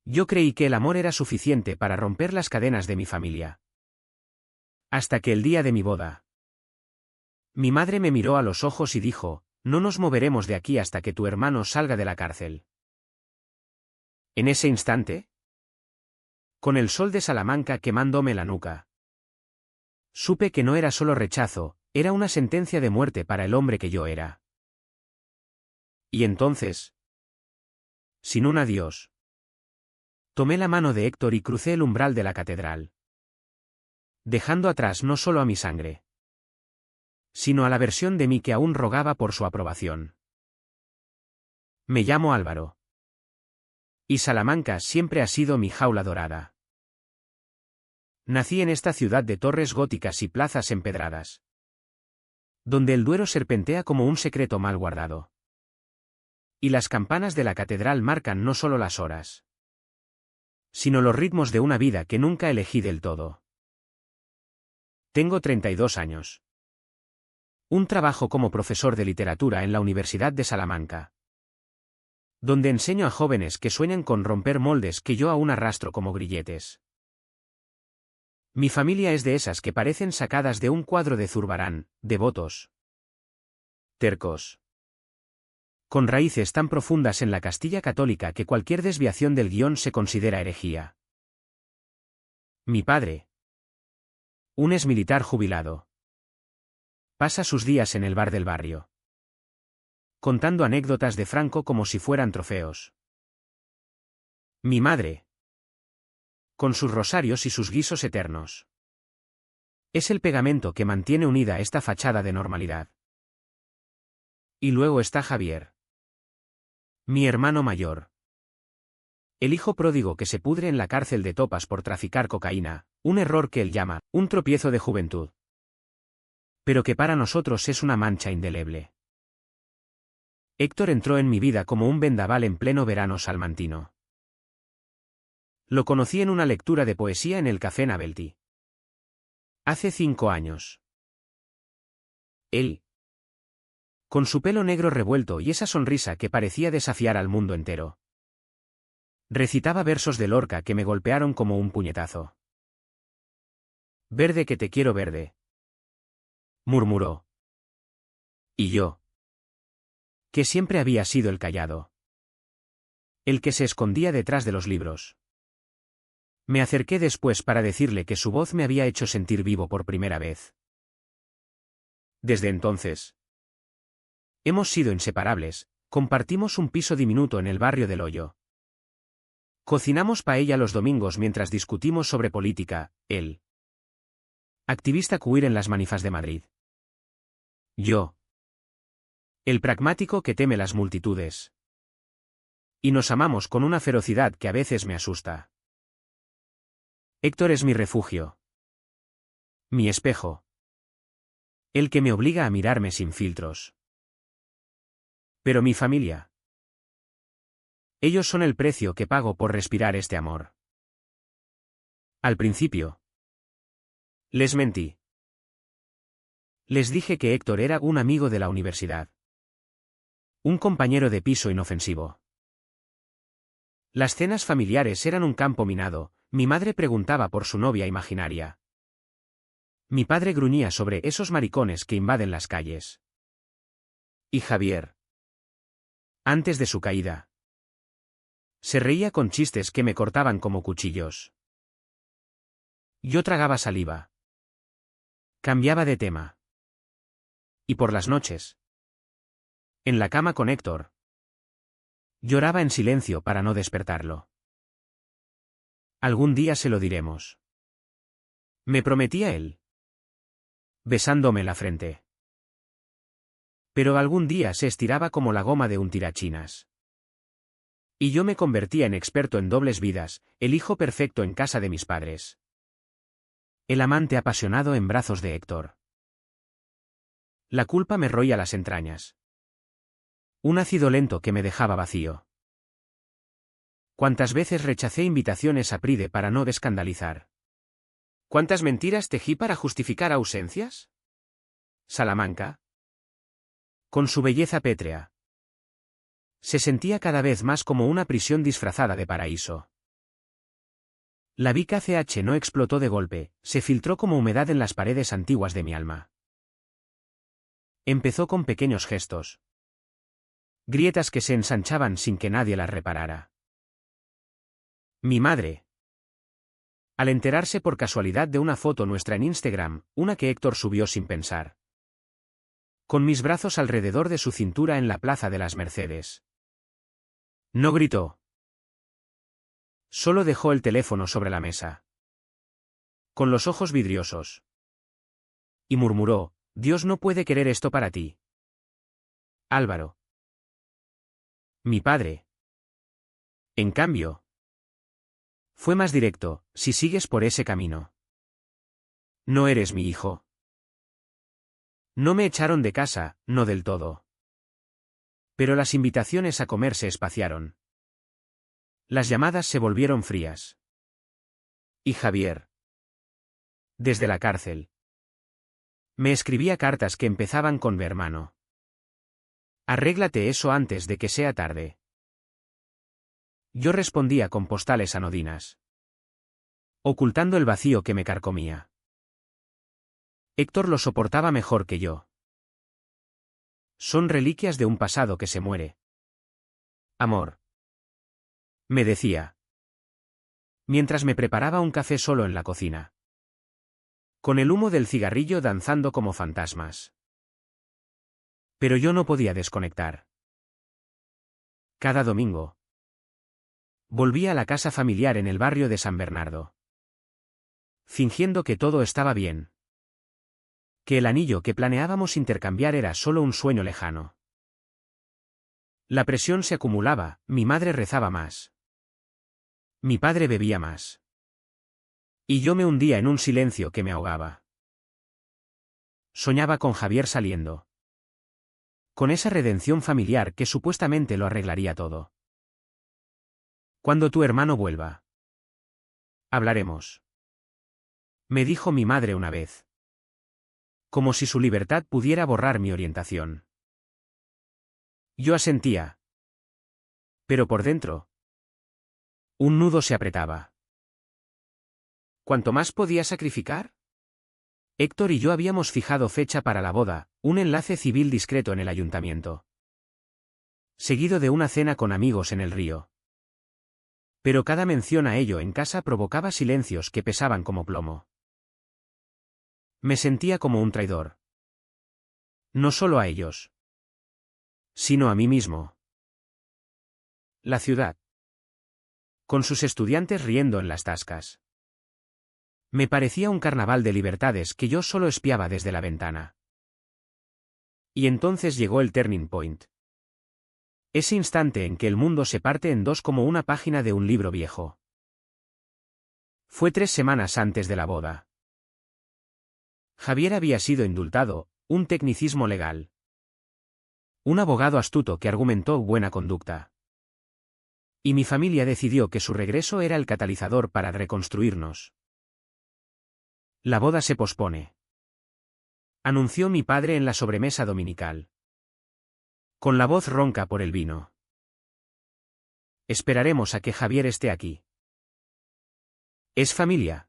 Yo creí que el amor era suficiente para romper las cadenas de mi familia. Hasta que el día de mi boda. Mi madre me miró a los ojos y dijo, no nos moveremos de aquí hasta que tu hermano salga de la cárcel. En ese instante, con el sol de Salamanca quemándome la nuca, supe que no era solo rechazo, era una sentencia de muerte para el hombre que yo era. Y entonces, sin un adiós, tomé la mano de Héctor y crucé el umbral de la catedral, dejando atrás no solo a mi sangre, sino a la versión de mí que aún rogaba por su aprobación. Me llamo Álvaro. Y Salamanca siempre ha sido mi jaula dorada. Nací en esta ciudad de torres góticas y plazas empedradas, donde el Duero serpentea como un secreto mal guardado. Y las campanas de la catedral marcan no solo las horas, sino los ritmos de una vida que nunca elegí del todo. Tengo 32 años. Un trabajo como profesor de literatura en la Universidad de Salamanca, donde enseño a jóvenes que sueñan con romper moldes que yo aún arrastro como grilletes. Mi familia es de esas que parecen sacadas de un cuadro de Zurbarán, devotos, tercos, con raíces tan profundas en la Castilla católica que cualquier desviación del guión se considera herejía. Mi padre, un exmilitar jubilado, pasa sus días en el bar del barrio, contando anécdotas de Franco como si fueran trofeos. Mi madre, con sus rosarios y sus guisos eternos, es el pegamento que mantiene unida esta fachada de normalidad. Y luego está Javier, mi hermano mayor, el hijo pródigo que se pudre en la cárcel de Topas por traficar cocaína, un error que él llama un tropiezo de juventud, pero que para nosotros es una mancha indeleble. Héctor entró en mi vida como un vendaval en pleno verano salmantino. Lo conocí en una lectura de poesía en el Café Novelty. Hace 5 años. Él, con su pelo negro revuelto y esa sonrisa que parecía desafiar al mundo entero, recitaba versos de Lorca que me golpearon como un puñetazo. Verde que te quiero verde, murmuró. Y yo, que siempre había sido el callado, el que se escondía detrás de los libros, me acerqué después para decirle que su voz me había hecho sentir vivo por primera vez. Desde entonces, hemos sido inseparables, compartimos un piso diminuto en el barrio del Hoyo. Cocinamos paella los domingos mientras discutimos sobre política, él, activista queer en las manifas de Madrid. Yo, el pragmático que teme las multitudes. Y nos amamos con una ferocidad que a veces me asusta. Héctor es mi refugio, mi espejo, el que me obliga a mirarme sin filtros. Pero mi familia, ellos son el precio que pago por respirar este amor. Al principio, les mentí. Les dije que Héctor era un amigo de la universidad, un compañero de piso inofensivo. Las cenas familiares eran un campo minado, mi madre preguntaba por su novia imaginaria. Mi padre gruñía sobre esos maricones que invaden las calles. Y Javier, antes de su caída, se reía con chistes que me cortaban como cuchillos. Yo tragaba saliva. Cambiaba de tema. Y por las noches, en la cama con Héctor, lloraba en silencio para no despertarlo. Algún día se lo diremos, me prometía él, besándome la frente. Pero algún día se estiraba como la goma de un tirachinas. Y yo me convertía en experto en dobles vidas, el hijo perfecto en casa de mis padres, el amante apasionado en brazos de Héctor. La culpa me roía las entrañas. Un ácido lento que me dejaba vacío. ¿Cuántas veces rechacé invitaciones a Pride para no escandalizar? ¿Cuántas mentiras tejí para justificar ausencias? Salamanca, con su belleza pétrea, se sentía cada vez más como una prisión disfrazada de paraíso. La Big ACH no explotó de golpe, se filtró como humedad en las paredes antiguas de mi alma. Empezó con pequeños gestos. Grietas que se ensanchaban sin que nadie las reparara. Mi madre. Al enterarse por casualidad de una foto nuestra en Instagram, una que Héctor subió sin pensar. Con mis brazos alrededor de su cintura en la Plaza de las Mercedes. No gritó. Solo dejó el teléfono sobre la mesa. Con los ojos vidriosos. Y murmuró, Dios no puede querer esto para ti. Álvaro. Mi padre. En cambio. Fue más directo, si sigues por ese camino. No eres mi hijo. No me echaron de casa, no del todo. Pero las invitaciones a comer se espaciaron. Las llamadas se volvieron frías. Y Javier. Desde la cárcel. Me escribía cartas que empezaban con mi hermano. Arréglate eso antes de que sea tarde. Yo respondía con postales anodinas. Ocultando el vacío que me carcomía. Héctor lo soportaba mejor que yo. Son reliquias de un pasado que se muere. Amor. Me decía. Mientras me preparaba un café solo en la cocina. Con el humo del cigarrillo danzando como fantasmas. Pero yo no podía desconectar. Cada domingo. Volvía a la casa familiar en el barrio de San Bernardo. Fingiendo que todo estaba bien. Que el anillo que planeábamos intercambiar era solo un sueño lejano. La presión se acumulaba, mi madre rezaba más. Mi padre bebía más. Y yo me hundía en un silencio que me ahogaba. Soñaba con Javier saliendo. Con esa redención familiar que supuestamente lo arreglaría todo. Cuando tu hermano vuelva. Hablaremos. Me dijo mi madre una vez. Como si su libertad pudiera borrar mi orientación. Yo asentía. Pero por dentro. Un nudo se apretaba. ¿Cuánto más podía sacrificar? Héctor y yo habíamos fijado fecha para la boda, un enlace civil discreto en el ayuntamiento. Seguido de una cena con amigos en el río. Pero cada mención a ello en casa provocaba silencios que pesaban como plomo. Me sentía como un traidor. No solo a ellos. Sino a mí mismo. La ciudad. Con sus estudiantes riendo en las tascas. Me parecía un carnaval de libertades que yo solo espiaba desde la ventana. Y entonces llegó el turning point. Ese instante en que el mundo se parte en dos como una página de un libro viejo. Fue 3 semanas antes de la boda. Javier había sido indultado, un tecnicismo legal. Un abogado astuto que argumentó buena conducta. Y mi familia decidió que su regreso era el catalizador para reconstruirnos. La boda se pospone. Anunció mi padre en la sobremesa dominical. Con la voz ronca por el vino. Esperaremos a que Javier esté aquí. Es familia.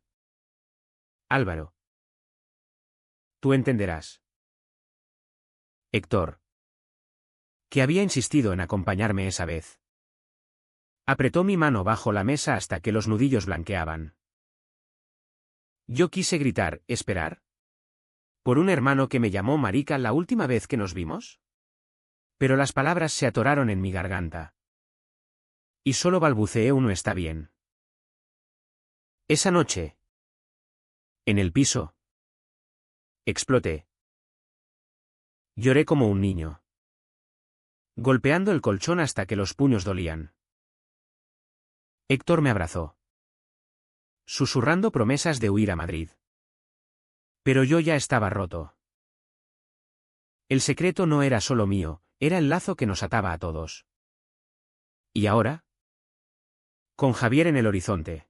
Álvaro. Tú entenderás. Héctor. Que había insistido en acompañarme esa vez. Apretó mi mano bajo la mesa hasta que los nudillos blanqueaban. Yo quise gritar, ¿esperar? ¿Por un hermano que me llamó marica la última vez que nos vimos? Pero las palabras se atoraron en mi garganta. Y solo balbuceé uno está bien. Esa noche. En el piso. Exploté. Lloré como un niño. Golpeando el colchón hasta que los puños dolían. Héctor me abrazó. Susurrando promesas de huir a Madrid. Pero yo ya estaba roto. El secreto no era solo mío, era el lazo que nos ataba a todos. ¿Y ahora? Con Javier en el horizonte.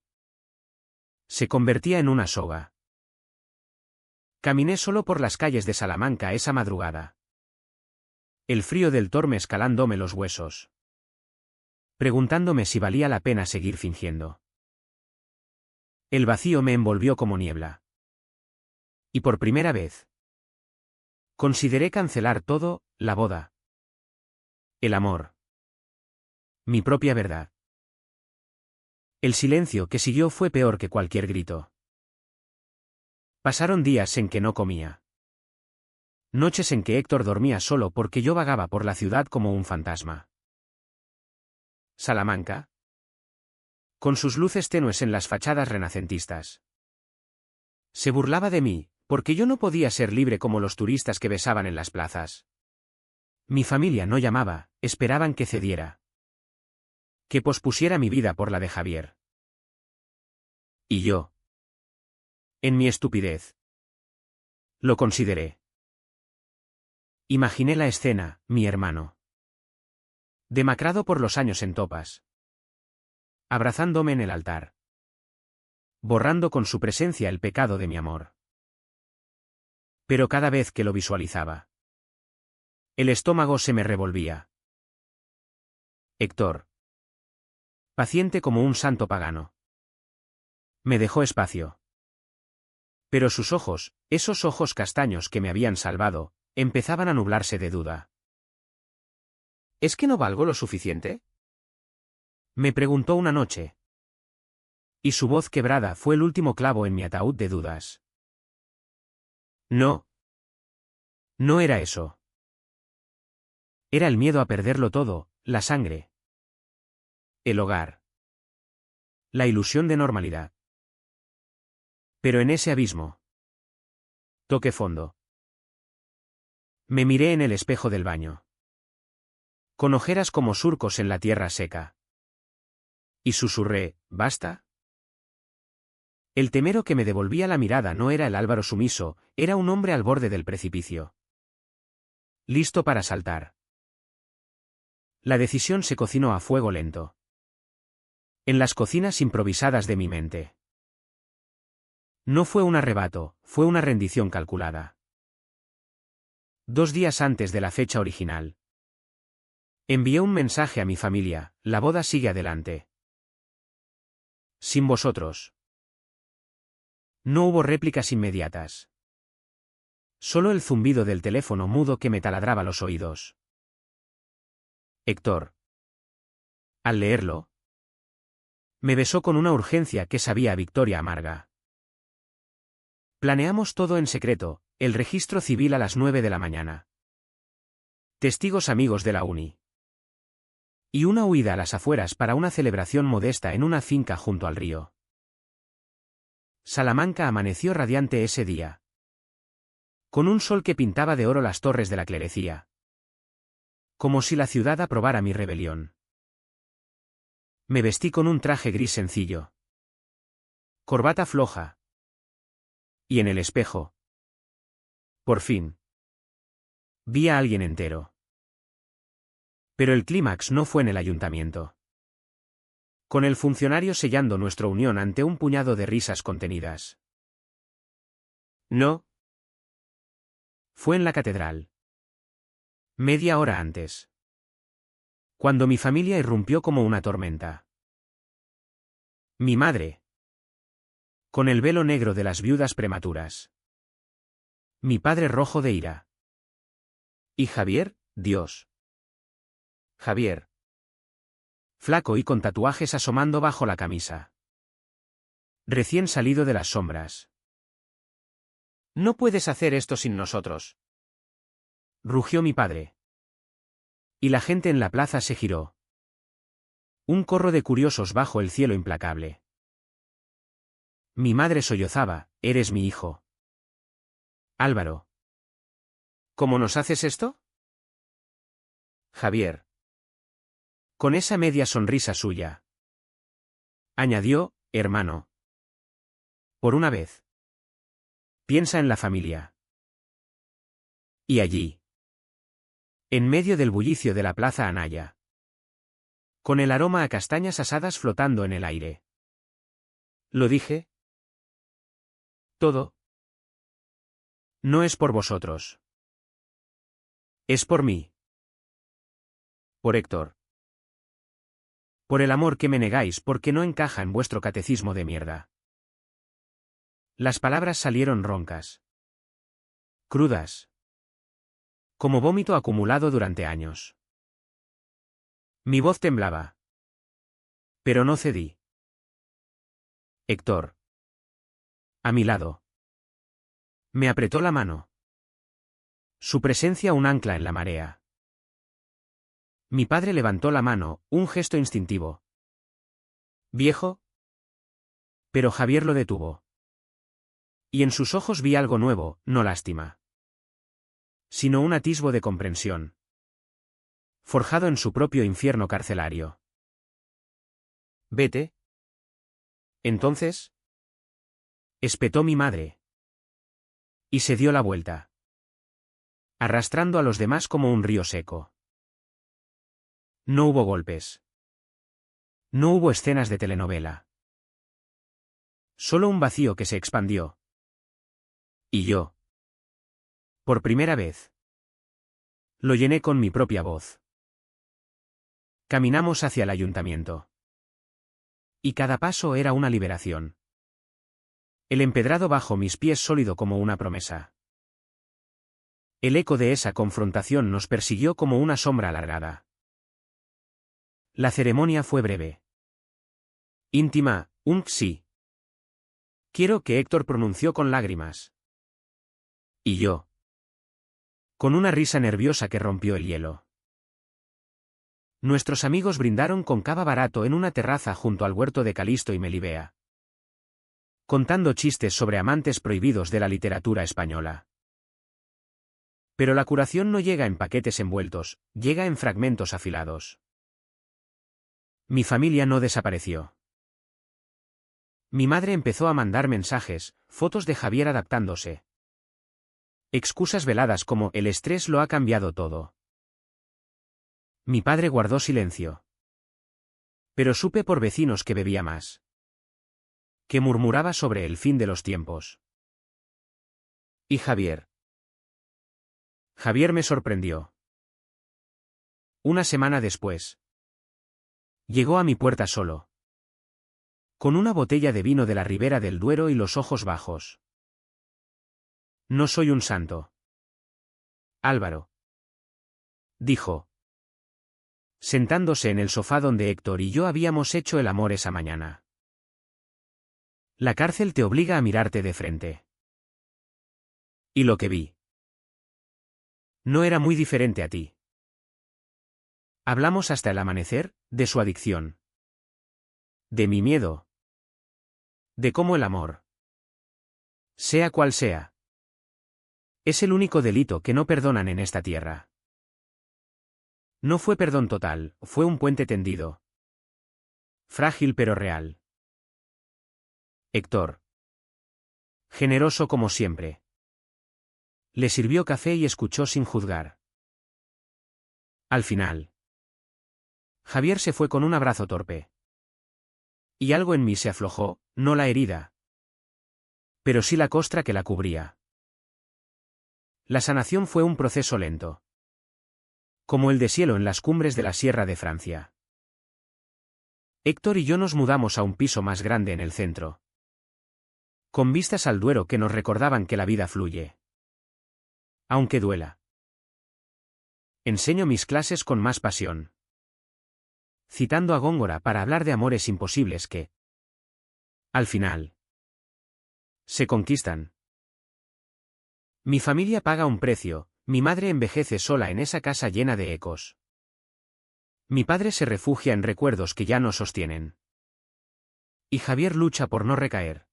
Se convertía en una soga. Caminé solo por las calles de Salamanca esa madrugada. El frío del Tormes escalándome los huesos. Preguntándome si valía la pena seguir fingiendo. El vacío me envolvió como niebla. Y por primera vez, consideré cancelar todo, la boda, el amor, mi propia verdad. El silencio que siguió fue peor que cualquier grito. Pasaron días en que no comía. Noches en que Héctor dormía solo porque yo vagaba por la ciudad como un fantasma. Salamanca, con sus luces tenues en las fachadas renacentistas. Se burlaba de mí, porque yo no podía ser libre como los turistas que besaban en las plazas. Mi familia no llamaba, esperaban que cediera. Que pospusiera mi vida por la de Javier. Y yo, en mi estupidez, lo consideré. Imaginé la escena, mi hermano, demacrado por los años en topas, abrazándome en el altar, borrando con su presencia el pecado de mi amor. Pero cada vez que lo visualizaba, el estómago se me revolvía. Héctor, paciente como un santo pagano, me dejó espacio. Pero sus ojos, esos ojos castaños que me habían salvado, empezaban a nublarse de duda. ¿Es que no valgo lo suficiente?, me preguntó una noche. Y su voz quebrada fue el último clavo en mi ataúd de dudas. No. No era eso. Era el miedo a perderlo todo, la sangre, el hogar, la ilusión de normalidad. Pero en ese abismo, toqué fondo. Me miré en el espejo del baño, con ojeras como surcos en la tierra seca. Y susurré, ¿basta? El temero que me devolvía la mirada no era el Álvaro sumiso, era un hombre al borde del precipicio. Listo para saltar. La decisión se cocinó a fuego lento. En las cocinas improvisadas de mi mente. No fue un arrebato, fue una rendición calculada. 2 días antes de la fecha original. Envié un mensaje a mi familia, la boda sigue adelante. Sin vosotros. No hubo réplicas inmediatas. Solo el zumbido del teléfono mudo que me taladraba los oídos. Héctor. Al leerlo, me besó con una urgencia que sabía a victoria amarga. Planeamos todo en secreto, el registro civil a las 9 de la mañana. Testigos amigos de la uni. Y una huida a las afueras para una celebración modesta en una finca junto al río. Salamanca amaneció radiante ese día. Con un sol que pintaba de oro las torres de la clerecía. Como si la ciudad aprobara mi rebelión. Me vestí con un traje gris sencillo. Corbata floja. Y en el espejo, por fin, vi a alguien entero. Pero el clímax no fue en el ayuntamiento. Con el funcionario sellando nuestra unión ante un puñado de risas contenidas. No. Fue en la catedral. Media hora antes. Cuando mi familia irrumpió como una tormenta. Mi madre. Con el velo negro de las viudas prematuras. Mi padre rojo de ira. Y Javier, Dios. Javier. Flaco y con tatuajes asomando bajo la camisa. Recién salido de las sombras. No puedes hacer esto sin nosotros. Rugió mi padre. Y la gente en la plaza se giró. Un corro de curiosos bajo el cielo implacable. Mi madre sollozaba, eres mi hijo. Álvaro. ¿Cómo nos haces esto? Javier. Con esa media sonrisa suya. Añadió, hermano. Por una vez. Piensa en la familia. Y allí. En medio del bullicio de la plaza Anaya. Con el aroma a castañas asadas flotando en el aire. ¿Lo dije? Todo. No es por vosotros. Es por mí. Por Héctor. Por el amor que me negáis porque no encaja en vuestro catecismo de mierda. Las palabras salieron roncas. Crudas. Como vómito acumulado durante años. Mi voz temblaba. Pero no cedí. Héctor. A mi lado. Me apretó la mano. Su presencia un ancla en la marea. Mi padre levantó la mano, un gesto instintivo. Viejo. Pero Javier lo detuvo. Y en sus ojos vi algo nuevo, no lástima, sino un atisbo de comprensión. Forjado en su propio infierno carcelario. Vete. Entonces. Espetó mi madre. Y se dio la vuelta. Arrastrando a los demás como un río seco. No hubo golpes. No hubo escenas de telenovela. Solo un vacío que se expandió. Y yo. Por primera vez. Lo llené con mi propia voz. Caminamos hacia el ayuntamiento. Y cada paso era una liberación. El empedrado bajo mis pies sólido como una promesa. El eco de esa confrontación nos persiguió como una sombra alargada. La ceremonia fue breve. Íntima, un sí. Quiero que Héctor pronunció con lágrimas. Y yo. Con una risa nerviosa que rompió el hielo. Nuestros amigos brindaron con cava barato en una terraza junto al huerto de Calisto y Melibea. Contando chistes sobre amantes prohibidos de la literatura española. Pero la curación no llega en paquetes envueltos, llega en fragmentos afilados. Mi familia no desapareció. Mi madre empezó a mandar mensajes, fotos de Javier adaptándose. Excusas veladas como el estrés lo ha cambiado todo. Mi padre guardó silencio. Pero supe por vecinos que bebía más. Que murmuraba sobre el fin de los tiempos. ¿Y Javier? Javier me sorprendió. Una semana después. Llegó a mi puerta solo. Con una botella de vino de la Ribera del Duero y los ojos bajos. No soy un santo. Álvaro. Dijo. Sentándose en el sofá donde Héctor y yo habíamos hecho el amor esa mañana. La cárcel te obliga a mirarte de frente. Y lo que vi. No era muy diferente a ti. Hablamos hasta el amanecer, de su adicción. De mi miedo. De cómo el amor. Sea cual sea. Es el único delito que no perdonan en esta tierra. No fue perdón total, fue un puente tendido. Frágil pero real. Héctor. Generoso como siempre. Le sirvió café y escuchó sin juzgar. Al final. Javier se fue con un abrazo torpe. Y algo en mí se aflojó, no la herida. Pero sí la costra que la cubría. La sanación fue un proceso lento. Como el deshielo en las cumbres de la Sierra de Francia. Héctor y yo nos mudamos a un piso más grande en el centro. Con vistas al Duero que nos recordaban que la vida fluye. Aunque duela. Enseño mis clases con más pasión. Citando a Góngora para hablar de amores imposibles que, al final, se conquistan. Mi familia paga un precio, mi madre envejece sola en esa casa llena de ecos. Mi padre se refugia en recuerdos que ya no sostienen. Y Javier lucha por no recaer.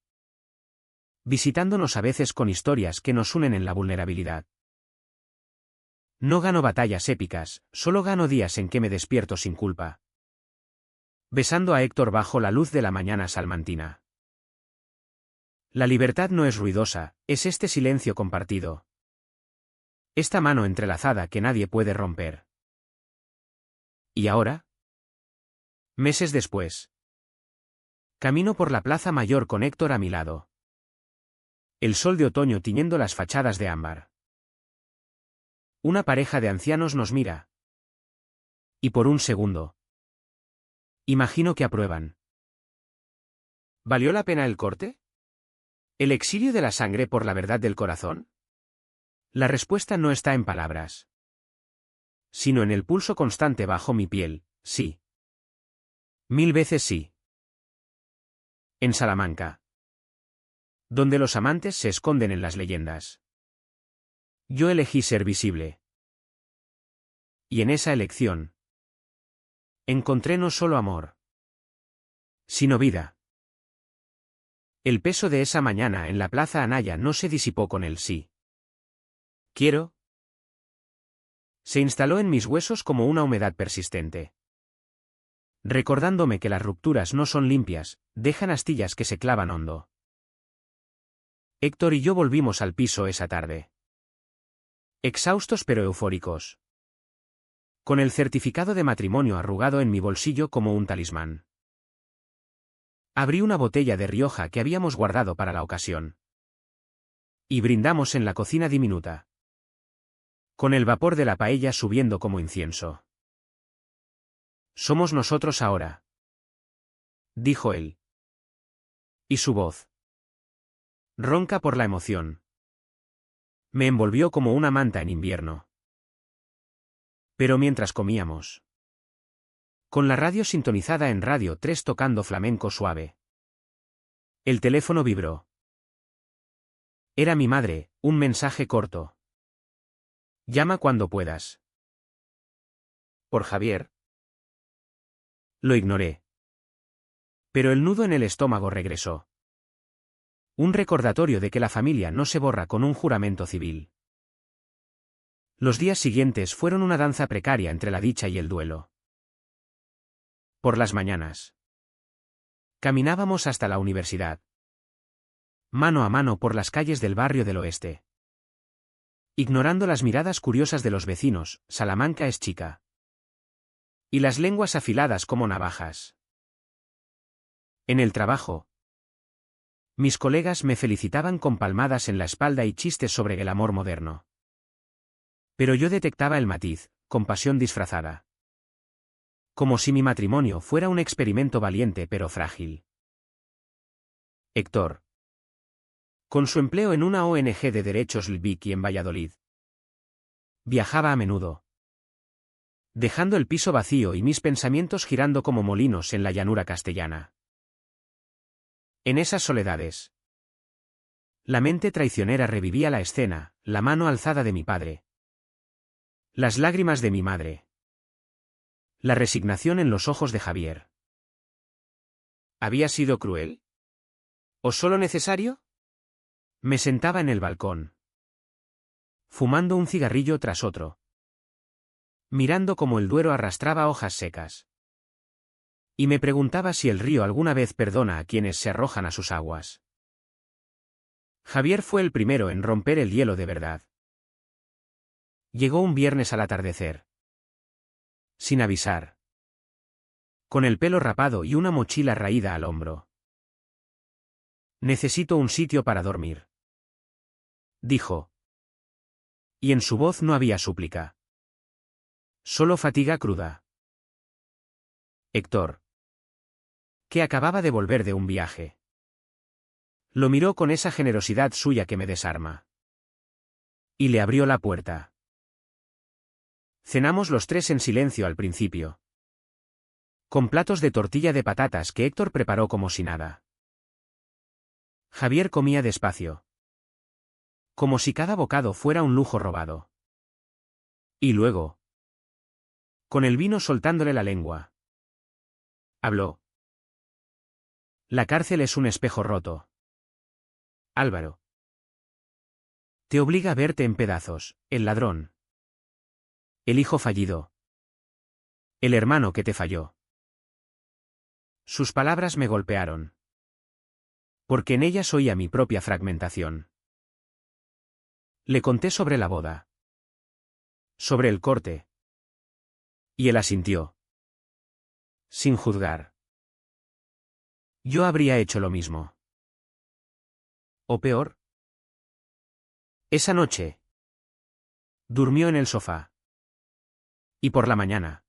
Visitándonos a veces con historias que nos unen en la vulnerabilidad. No gano batallas épicas, solo gano días en que me despierto sin culpa. Besando a Héctor bajo la luz de la mañana salmantina. La libertad no es ruidosa, es este silencio compartido. Esta mano entrelazada que nadie puede romper. ¿Y ahora? Meses después. Camino por la Plaza Mayor con Héctor a mi lado. El sol de otoño tiñendo las fachadas de ámbar. Una pareja de ancianos nos mira. Y por un segundo. Imagino que aprueban. ¿Valió la pena el corte? ¿El exilio de la sangre por la verdad del corazón? La respuesta no está en palabras, sino en el pulso constante bajo mi piel, sí. 1000 veces sí. En Salamanca, donde los amantes se esconden en las leyendas, yo elegí ser visible. Y en esa elección, encontré no solo amor, sino vida. El peso de esa mañana en la Plaza Anaya no se disipó con el sí. Quiero. Se instaló en mis huesos como una humedad persistente, recordándome que las rupturas no son limpias, dejan astillas que se clavan hondo. Héctor y yo volvimos al piso esa tarde, exhaustos pero eufóricos, con el certificado de matrimonio arrugado en mi bolsillo como un talismán. Abrí una botella de Rioja que habíamos guardado para la ocasión, y brindamos en la cocina diminuta, con el vapor de la paella subiendo como incienso. Somos nosotros ahora, dijo él. Y su voz, ronca por la emoción, me envolvió como una manta en invierno. Pero mientras comíamos, con la radio sintonizada en Radio 3 tocando flamenco suave, el teléfono vibró. Era mi madre, un mensaje corto. Llama cuando puedas. Por Javier. Lo ignoré. Pero el nudo en el estómago regresó. Un recordatorio de que la familia no se borra con un juramento civil. Los días siguientes fueron una danza precaria entre la dicha y el duelo. Por las mañanas, caminábamos hasta la universidad, mano a mano por las calles del barrio del oeste. Ignorando las miradas curiosas de los vecinos, Salamanca es chica. Y las lenguas afiladas como navajas. En el trabajo, mis colegas me felicitaban con palmadas en la espalda y chistes sobre el amor moderno. Pero yo detectaba el matiz, compasión disfrazada. Como si mi matrimonio fuera un experimento valiente pero frágil. Héctor, con su empleo en una ONG de derechos LGBTI en Valladolid, viajaba a menudo, dejando el piso vacío y mis pensamientos girando como molinos en la llanura castellana. En esas soledades, la mente traicionera revivía la escena, la mano alzada de mi padre, las lágrimas de mi madre, la resignación en los ojos de Javier. ¿Había sido cruel? ¿O solo necesario? Me sentaba en el balcón, fumando un cigarrillo tras otro, mirando cómo el Duero arrastraba hojas secas. Y me preguntaba si el río alguna vez perdona a quienes se arrojan a sus aguas. Javier fue el primero en romper el hielo de verdad. Llegó un viernes al atardecer, sin avisar, con el pelo rapado y una mochila raída al hombro. Necesito un sitio para dormir, dijo. Y en su voz no había súplica, solo fatiga cruda. Héctor, que acababa de volver de un viaje, lo miró con esa generosidad suya que me desarma. Y le abrió la puerta. Cenamos los tres en silencio al principio, con platos de tortilla de patatas que Héctor preparó como si nada. Javier comía despacio, como si cada bocado fuera un lujo robado. Y luego, con el vino soltándole la lengua, habló. La cárcel es un espejo roto, Álvaro. Te obliga a verte en pedazos, el ladrón, el hijo fallido, el hermano que te falló. Sus palabras me golpearon, porque en ellas oía mi propia fragmentación. Le conté sobre la boda, sobre el corte, y él asintió, sin juzgar. Yo habría hecho lo mismo. ¿O peor? Esa noche, durmió en el sofá. Y por la mañana,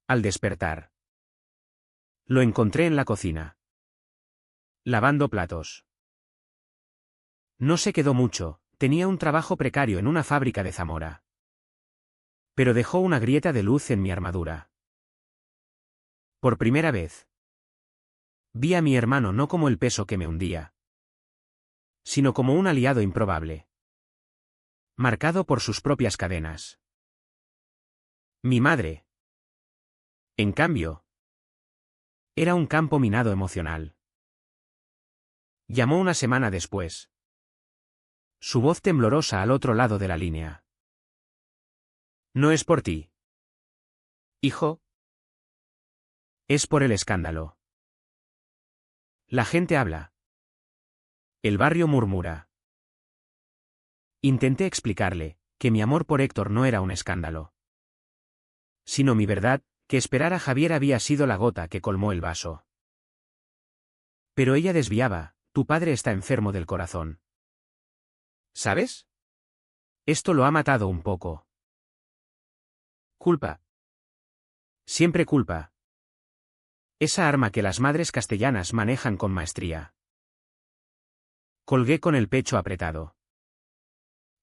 al despertar, lo encontré en la cocina, lavando platos. No se quedó mucho, tenía un trabajo precario en una fábrica de Zamora. Pero dejó una grieta de luz en mi armadura. Por primera vez, vi a mi hermano no como el peso que me hundía, sino como un aliado improbable, marcado por sus propias cadenas. Mi madre, en cambio, era un campo minado emocional. Llamó una semana después. Su voz temblorosa al otro lado de la línea. No es por ti, hijo. Es por el escándalo. La gente habla. El barrio murmura. Intenté explicarle que mi amor por Héctor no era un escándalo, sino mi verdad, que esperar a Javier había sido la gota que colmó el vaso. Pero ella desviaba: tu padre está enfermo del corazón. ¿Sabes? Esto lo ha matado un poco. Culpa. Siempre culpa. Esa arma que las madres castellanas manejan con maestría. Colgué con el pecho apretado.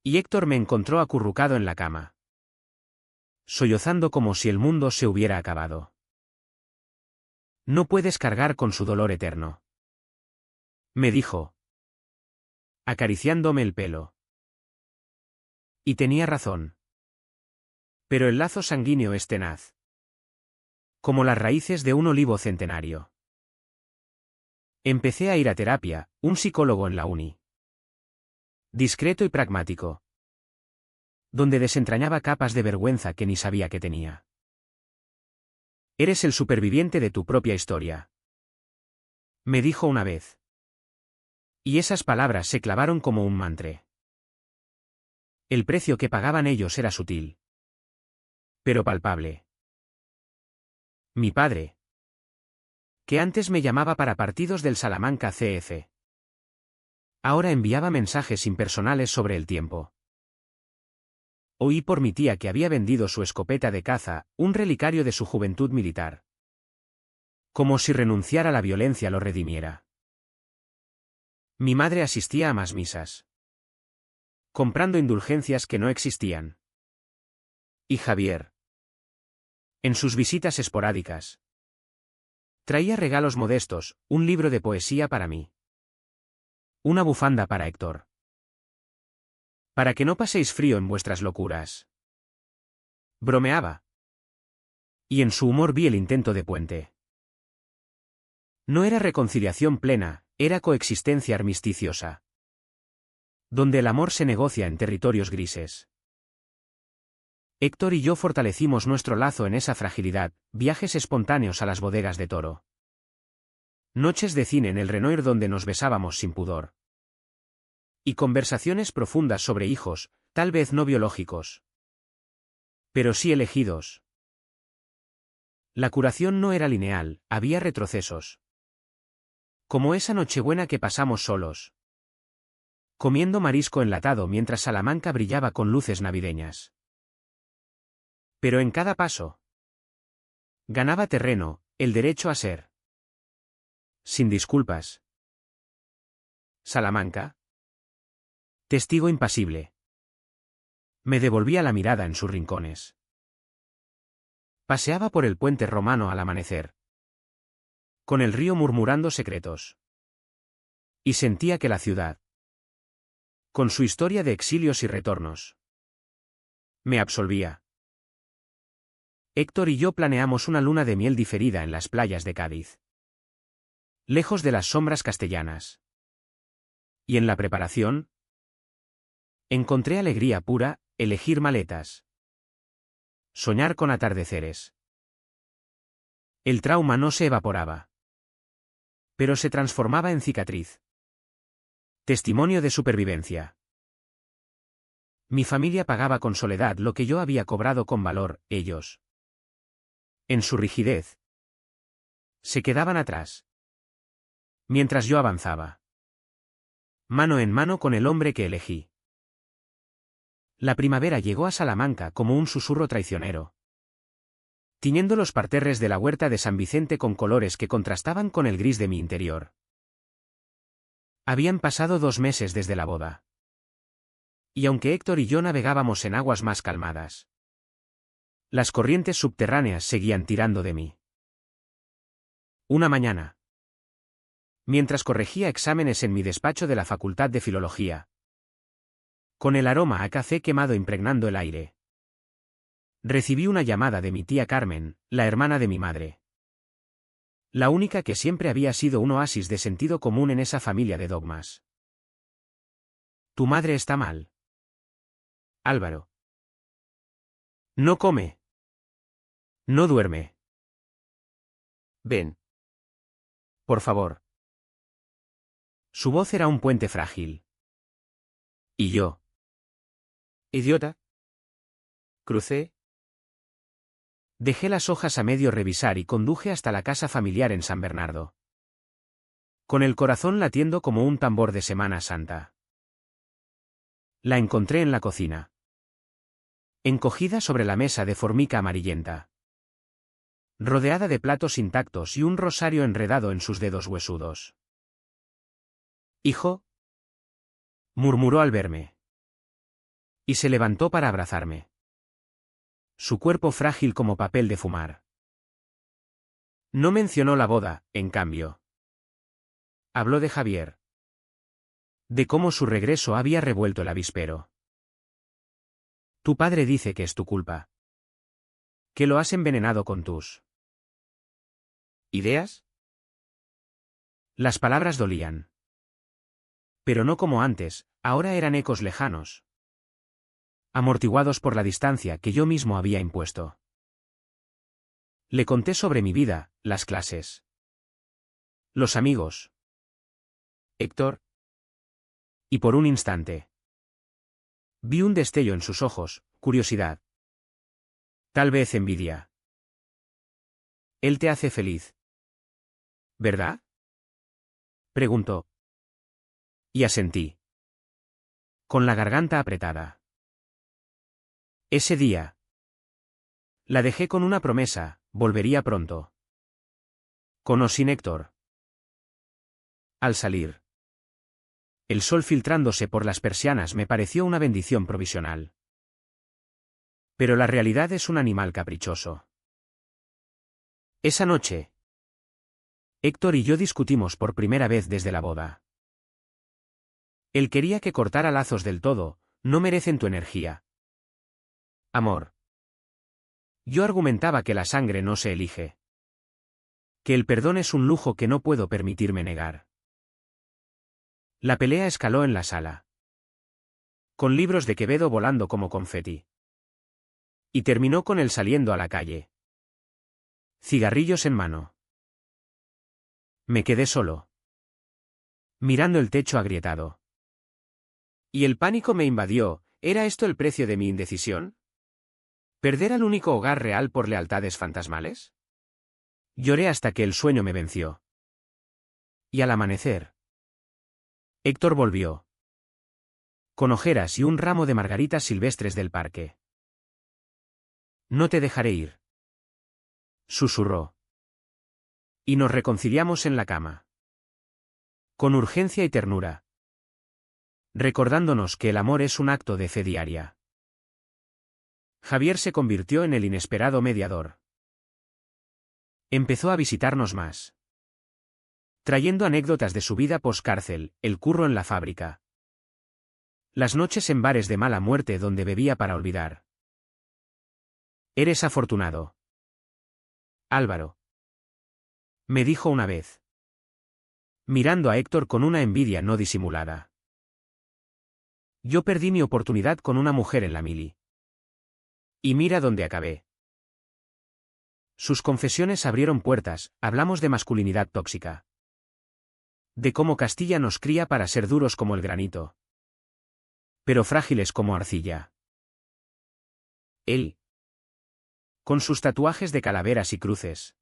Y Héctor me encontró acurrucado en la cama, sollozando como si el mundo se hubiera acabado. No puedes cargar con su dolor eterno, me dijo, acariciándome el pelo. Y tenía razón. Pero el lazo sanguíneo es tenaz, como las raíces de un olivo centenario. Empecé a ir a terapia, un psicólogo en la uni. Discreto y pragmático, donde desentrañaba capas de vergüenza que ni sabía que tenía. Eres el superviviente de tu propia historia, me dijo una vez. Y esas palabras se clavaron como un mantre. El precio que pagaban ellos era sutil, pero palpable. Mi padre, que antes me llamaba para partidos del Salamanca CF, ahora enviaba mensajes impersonales sobre el tiempo. Oí por mi tía que había vendido su escopeta de caza, un relicario de su juventud militar. Como si renunciar a la violencia lo redimiera. Mi madre asistía a más misas, comprando indulgencias que no existían. Y Javier, en sus visitas esporádicas, traía regalos modestos: un libro de poesía para mí, una bufanda para Héctor. Para que no paséis frío en vuestras locuras. Bromeaba. Y en su humor vi el intento de puente. No era reconciliación plena, era coexistencia armisticiosa, donde el amor se negocia en territorios grises. Héctor y yo fortalecimos nuestro lazo en esa fragilidad: viajes espontáneos a las bodegas de Toro, noches de cine en el Renoir donde nos besábamos sin pudor, y conversaciones profundas sobre hijos, tal vez no biológicos, pero sí elegidos. La curación no era lineal, había retrocesos. Como esa Nochebuena que pasamos solos, comiendo marisco enlatado mientras Salamanca brillaba con luces navideñas. Pero en cada paso, ganaba terreno, el derecho a ser. Sin disculpas. Salamanca. Testigo impasible. Me devolvía la mirada en sus rincones. Paseaba por el puente romano al amanecer, con el río murmurando secretos. Y sentía que la ciudad, con su historia de exilios y retornos, me absolvía. Héctor y yo planeamos una luna de miel diferida en las playas de Cádiz, lejos de las sombras castellanas. Y en la preparación, encontré alegría pura: elegir maletas, soñar con atardeceres. El trauma no se evaporaba, pero se transformaba en cicatriz. Testimonio de supervivencia. Mi familia pagaba con soledad lo que yo había cobrado con valor: ellos, en su rigidez, se quedaban atrás, mientras yo avanzaba, mano en mano con el hombre que elegí. La primavera llegó a Salamanca como un susurro traicionero, tiñendo los parterres de la huerta de San Vicente con colores que contrastaban con el gris de mi interior. Habían pasado 2 meses desde la boda. Y aunque Héctor y yo navegábamos en aguas más calmadas, las corrientes subterráneas seguían tirando de mí. Una mañana, mientras corregía exámenes en mi despacho de la Facultad de Filología, con el aroma a café quemado impregnando el aire, recibí una llamada de mi tía Carmen, la hermana de mi madre. La única que siempre había sido un oasis de sentido común en esa familia de dogmas. Tu madre está mal, Álvaro. No come. No duerme. Ven. Por favor. Su voz era un puente frágil. ¿Y yo? ¿Idiota? Crucé. Dejé las hojas a medio revisar y conduje hasta la casa familiar en San Bernardo, con el corazón latiendo como un tambor de Semana Santa. La encontré en la cocina, encogida sobre la mesa de formica amarillenta, rodeada de platos intactos y un rosario enredado en sus dedos huesudos. «Hijo», murmuró al verme, y se levantó para abrazarme. Su cuerpo frágil como papel de fumar. No mencionó la boda, en cambio. Habló de Javier. De cómo su regreso había revuelto el avispero. Tu padre dice que es tu culpa. Que lo has envenenado con tus ¿ideas? Las palabras dolían. Pero no como antes, ahora eran ecos lejanos, amortiguados por la distancia que yo mismo había impuesto. Le conté sobre mi vida, las clases, los amigos, Héctor. Y por un instante vi un destello en sus ojos, curiosidad. Tal vez envidia. Él te hace feliz, ¿verdad?, preguntó. Y asentí, con la garganta apretada. Ese día la dejé con una promesa: volvería pronto. Con o sin Héctor. Al salir, el sol filtrándose por las persianas me pareció una bendición provisional. Pero la realidad es un animal caprichoso. Esa noche, Héctor y yo discutimos por primera vez desde la boda. Él quería que cortara lazos del todo: no merecen tu energía, amor. Yo argumentaba que la sangre no se elige. Que el perdón es un lujo que no puedo permitirme negar. La pelea escaló en la sala, con libros de Quevedo volando como confeti. Y terminó con él saliendo a la calle, cigarrillos en mano. Me quedé solo, mirando el techo agrietado. Y el pánico me invadió. ¿Era esto el precio de mi indecisión? ¿Perder al único hogar real por lealtades fantasmales? Lloré hasta que el sueño me venció. Y al amanecer, Héctor volvió, con ojeras y un ramo de margaritas silvestres del parque. No te dejaré ir, susurró. Y nos reconciliamos en la cama, con urgencia y ternura, recordándonos que el amor es un acto de fe diaria. Javier se convirtió en el inesperado mediador. Empezó a visitarnos más, trayendo anécdotas de su vida poscárcel, el curro en la fábrica, las noches en bares de mala muerte donde bebía para olvidar. Eres afortunado, Álvaro, me dijo una vez, mirando a Héctor con una envidia no disimulada. Yo perdí mi oportunidad con una mujer en la mili. Y mira dónde acabé. Sus confesiones abrieron puertas. Hablamos de masculinidad tóxica, de cómo Castilla nos cría para ser duros como el granito, pero frágiles como arcilla. Él, con sus tatuajes de calaveras y cruces,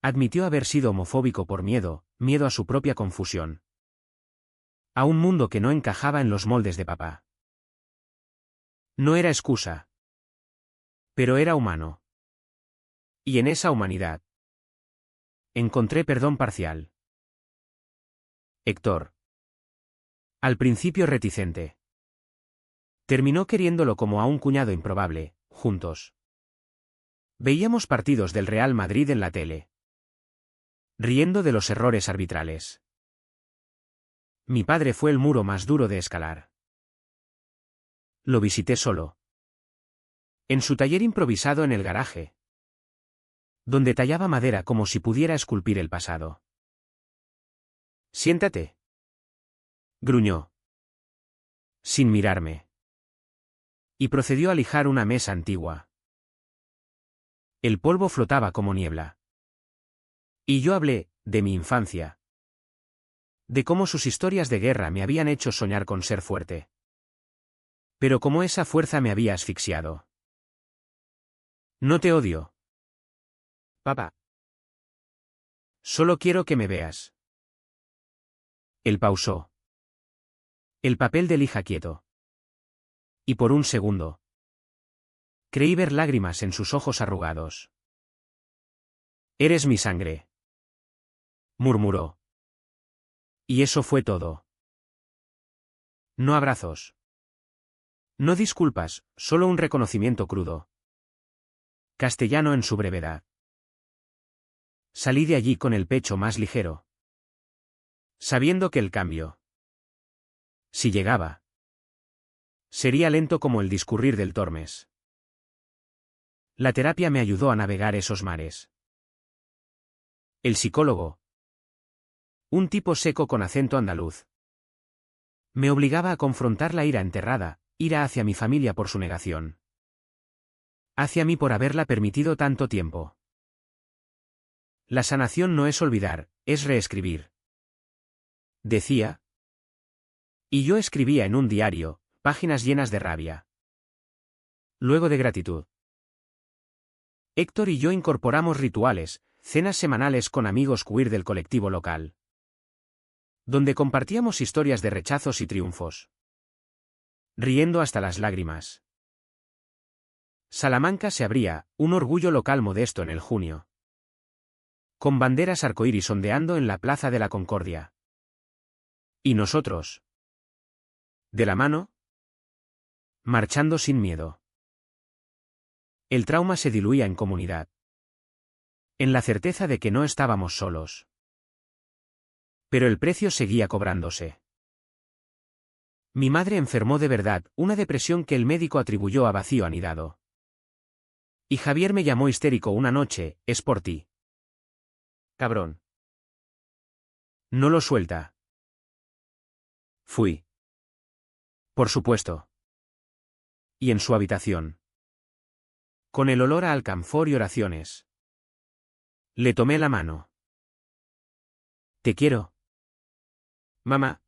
admitió haber sido homofóbico por miedo a su propia confusión, a un mundo que no encajaba en los moldes de papá. No era excusa, pero era humano. Y en esa humanidad encontré perdón parcial. Héctor. Al principio reticente. Terminó queriéndolo como a un cuñado improbable, juntos. Veíamos partidos del Real Madrid en la tele. Riendo de los errores arbitrales. Mi padre fue el muro más duro de escalar. Lo visité solo. En su taller improvisado en el garaje. Donde tallaba madera como si pudiera esculpir el pasado. Siéntate. Gruñó. Sin mirarme. Y procedió a lijar una mesa antigua. El polvo flotaba como niebla. Y yo hablé, de mi infancia. De cómo sus historias de guerra me habían hecho soñar con ser fuerte. Pero cómo esa fuerza me había asfixiado. No te odio. Papá. Solo quiero que me veas. Él pausó. El papel de lija quieto. Y por un segundo. Creí ver lágrimas en sus ojos arrugados. Eres mi sangre. Murmuró. Y eso fue todo. No abrazos. No disculpas, solo un reconocimiento crudo. Castellano en su brevedad. Salí de allí con el pecho más ligero. Sabiendo que el cambio, si llegaba, sería lento como el discurrir del Tormes. La terapia me ayudó a navegar esos mares. El psicólogo, un tipo seco con acento andaluz, me obligaba a confrontar la ira enterrada, ira hacia mi familia por su negación. Hacia mí por haberla permitido tanto tiempo. La sanación no es olvidar, es reescribir. Decía. Y yo escribía en un diario, páginas llenas de rabia. Luego de gratitud. Héctor y yo incorporamos rituales, cenas semanales con amigos queer del colectivo local. Donde compartíamos historias de rechazos y triunfos. Riendo hasta las lágrimas. Salamanca se abría, un orgullo local modesto en el junio. Con banderas arcoíris ondeando en la Plaza de la Concordia. Y nosotros. De la mano. Marchando sin miedo. El trauma se diluía en comunidad. En la certeza de que no estábamos solos. Pero el precio seguía cobrándose. Mi madre enfermó de verdad, una depresión que el médico atribuyó a vacío anidado. Y Javier me llamó histérico una noche, es por ti. Cabrón. No lo suelta. Fui. Por supuesto. Y en su habitación. Con el olor a alcanfor y oraciones. Le tomé la mano. Te quiero. Mamá.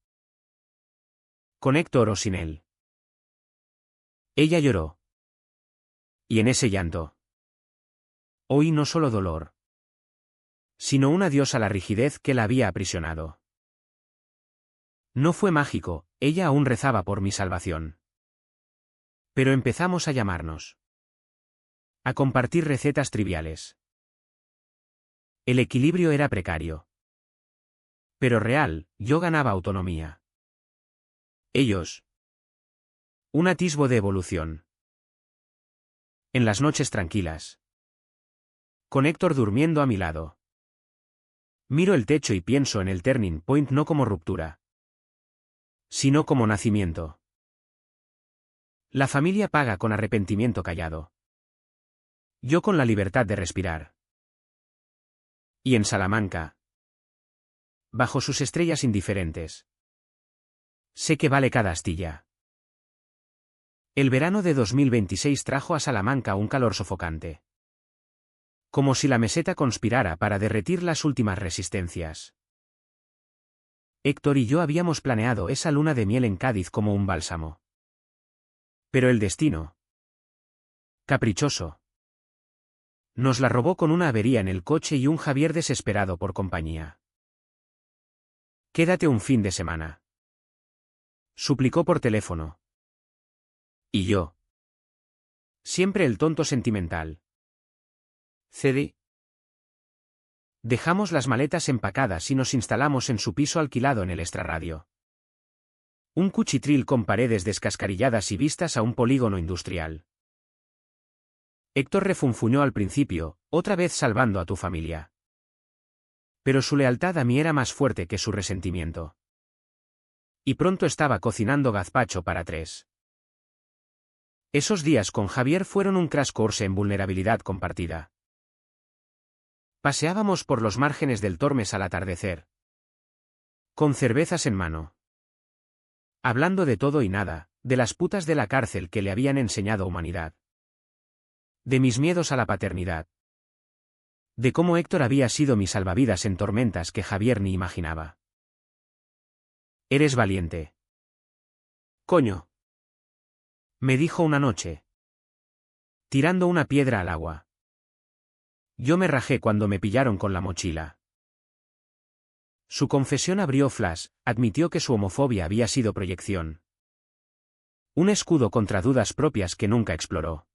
Con Héctor o sin él. Ella lloró. Y en ese llanto. Oí no solo dolor. Sino un adiós a la rigidez que la había aprisionado. No fue mágico, ella aún rezaba por mi salvación. Pero empezamos a llamarnos. A compartir recetas triviales. El equilibrio era precario. Pero real, yo ganaba autonomía. Ellos. Un atisbo de evolución. En las noches tranquilas. Con Héctor durmiendo a mi lado. Miro el techo y pienso en el turning point no como ruptura. Sino como nacimiento. La familia paga con arrepentimiento callado. Yo con la libertad de respirar. Y en Salamanca. Bajo sus estrellas indiferentes. Sé que vale cada astilla. El verano de 2026 trajo a Salamanca un calor sofocante. Como si la meseta conspirara para derretir las últimas resistencias. Héctor y yo habíamos planeado esa luna de miel en Cádiz como un bálsamo. Pero el destino. Caprichoso. Nos la robó con una avería en el coche y un Javier desesperado por compañía. Quédate un fin de semana. Suplicó por teléfono. Y yo. Siempre el tonto sentimental. Cedí. Dejamos las maletas empacadas y nos instalamos en su piso alquilado en el extrarradio. Un cuchitril con paredes descascarilladas y vistas a un polígono industrial. Héctor refunfuñó al principio, otra vez salvando a tu familia. Pero su lealtad a mí era más fuerte que su resentimiento. Y pronto estaba cocinando gazpacho para 3. Esos días con Javier fueron un crash course en vulnerabilidad compartida. Paseábamos por los márgenes del Tormes al atardecer. Con cervezas en mano. Hablando de todo y nada, de las putas de la cárcel que le habían enseñado humanidad. De mis miedos a la paternidad. De cómo Héctor había sido mi salvavidas en tormentas que Javier ni imaginaba. Eres valiente. Coño. Me dijo una noche. Tirando una piedra al agua. Yo me rajé cuando me pillaron con la mochila. Su confesión abrió Flash, admitió que su homofobia había sido proyección. Un escudo contra dudas propias que nunca exploró.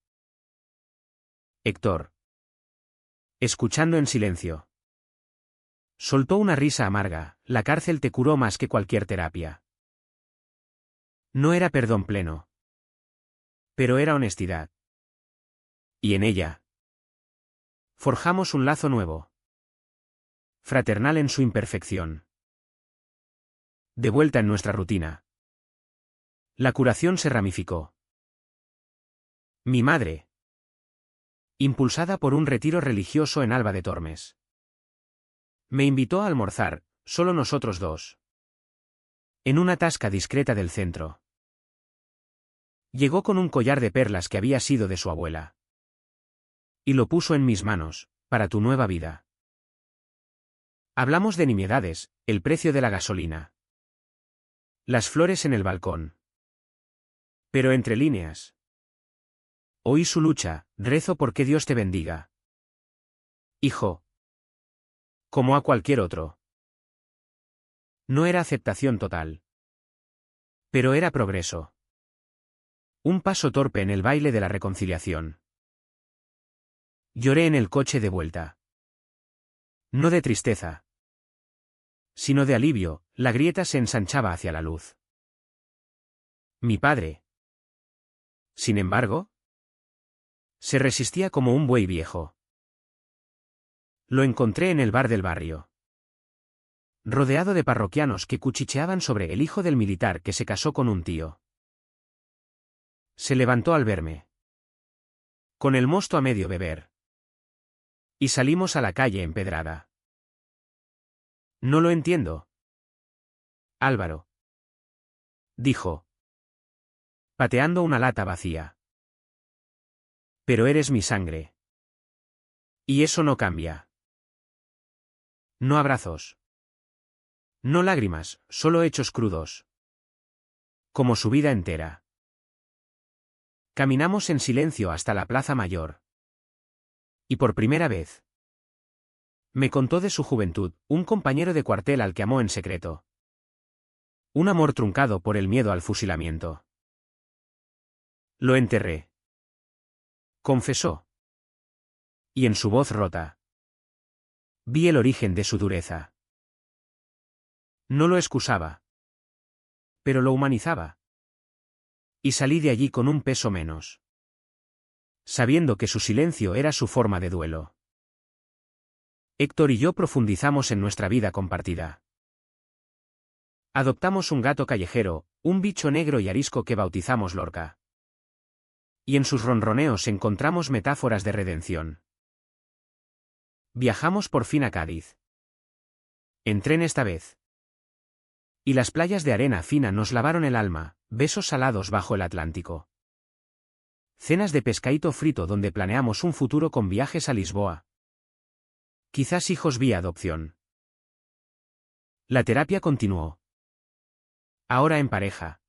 Héctor. Escuchando en silencio. Soltó una risa amarga, la cárcel te curó más que cualquier terapia. No era perdón pleno. Pero era honestidad. Y en ella. Forjamos un lazo nuevo. Fraternal en su imperfección. De vuelta en nuestra rutina. La curación se ramificó. Mi madre. Impulsada por un retiro religioso en Alba de Tormes. Me invitó a almorzar, solo nosotros dos. En una tasca discreta del centro. Llegó con un collar de perlas que había sido de su abuela. Y lo puso en mis manos, para tu nueva vida. Hablamos de nimiedades, el precio de la gasolina. Las flores en el balcón. Pero entre líneas. Oí su lucha, rezo porque Dios te bendiga. Hijo. Como a cualquier otro. No era aceptación total. Pero era progreso. Un paso torpe en el baile de la reconciliación. Lloré en el coche de vuelta. No de tristeza. Sino de alivio, la grieta se ensanchaba hacia la luz. Mi padre. Sin embargo, se resistía como un buey viejo. Lo encontré en el bar del barrio. Rodeado de parroquianos que cuchicheaban sobre el hijo del militar que se casó con un tío. Se levantó al verme. Con el mosto a medio beber. Y salimos a la calle empedrada. No lo entiendo. Álvaro. Dijo. Pateando una lata vacía. Pero eres mi sangre. Y eso no cambia. No abrazos. No lágrimas, solo hechos crudos. Como su vida entera. Caminamos en silencio hasta la Plaza Mayor. Y por primera vez. Me contó de su juventud, un compañero de cuartel al que amó en secreto. Un amor truncado por el miedo al fusilamiento. Lo enterré. Confesó. Y en su voz rota. Vi el origen de su dureza. No lo excusaba. Pero lo humanizaba. Y salí de allí con un peso menos. Sabiendo que su silencio era su forma de duelo. Héctor y yo profundizamos en nuestra vida compartida. Adoptamos un gato callejero, un bicho negro y arisco que bautizamos Lorca. Y en sus ronroneos encontramos metáforas de redención. Viajamos por fin a Cádiz. En tren esta vez. Y las playas de arena fina nos lavaron el alma, besos salados bajo el Atlántico. Cenas de pescadito frito donde planeamos un futuro con viajes a Lisboa. Quizás hijos vía adopción. La terapia continuó. Ahora en pareja.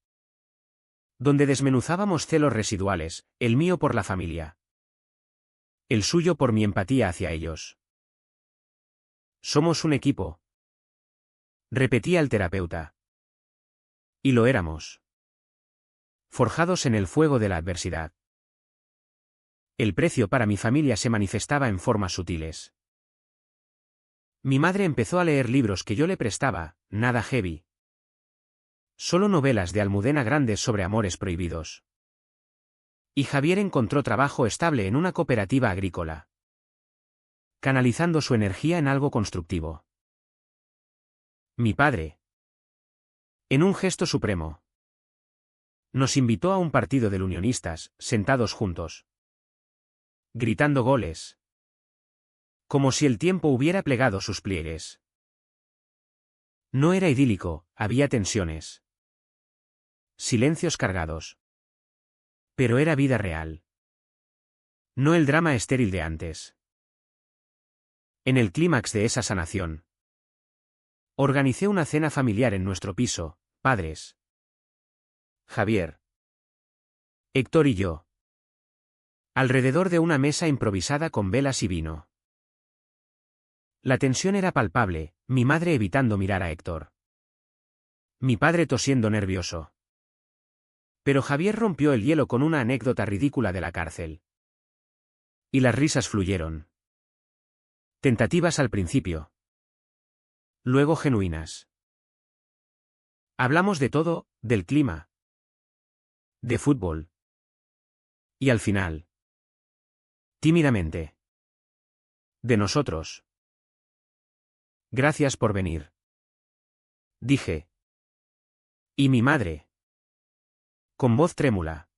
Donde desmenuzábamos celos residuales, el mío por la familia. El suyo por mi empatía hacia ellos. Somos un equipo. Repetía el terapeuta. Y lo éramos. Forjados en el fuego de la adversidad. El precio para mi familia se manifestaba en formas sutiles. Mi madre empezó a leer libros que yo le prestaba, nada heavy. Solo novelas de Almudena Grandes sobre amores prohibidos. Y Javier encontró trabajo estable en una cooperativa agrícola, canalizando su energía en algo constructivo. Mi padre, en un gesto supremo, nos invitó a un partido de unionistas, sentados juntos, gritando goles, como si el tiempo hubiera plegado sus pliegues. No era idílico, había tensiones, silencios cargados. Pero era vida real. No el drama estéril de antes. En el clímax de esa sanación, organicé una cena familiar en nuestro piso, padres, Javier, Héctor y yo, alrededor de una mesa improvisada con velas y vino. La tensión era palpable, mi madre evitando mirar a Héctor, mi padre tosiendo nervioso. Pero Javier rompió el hielo con una anécdota ridícula de la cárcel. Y las risas fluyeron. Tentativas al principio. Luego genuinas. Hablamos de todo, del clima, de fútbol. Y al final, tímidamente, de nosotros. Gracias por venir, dije. Y mi madre, con voz trémula,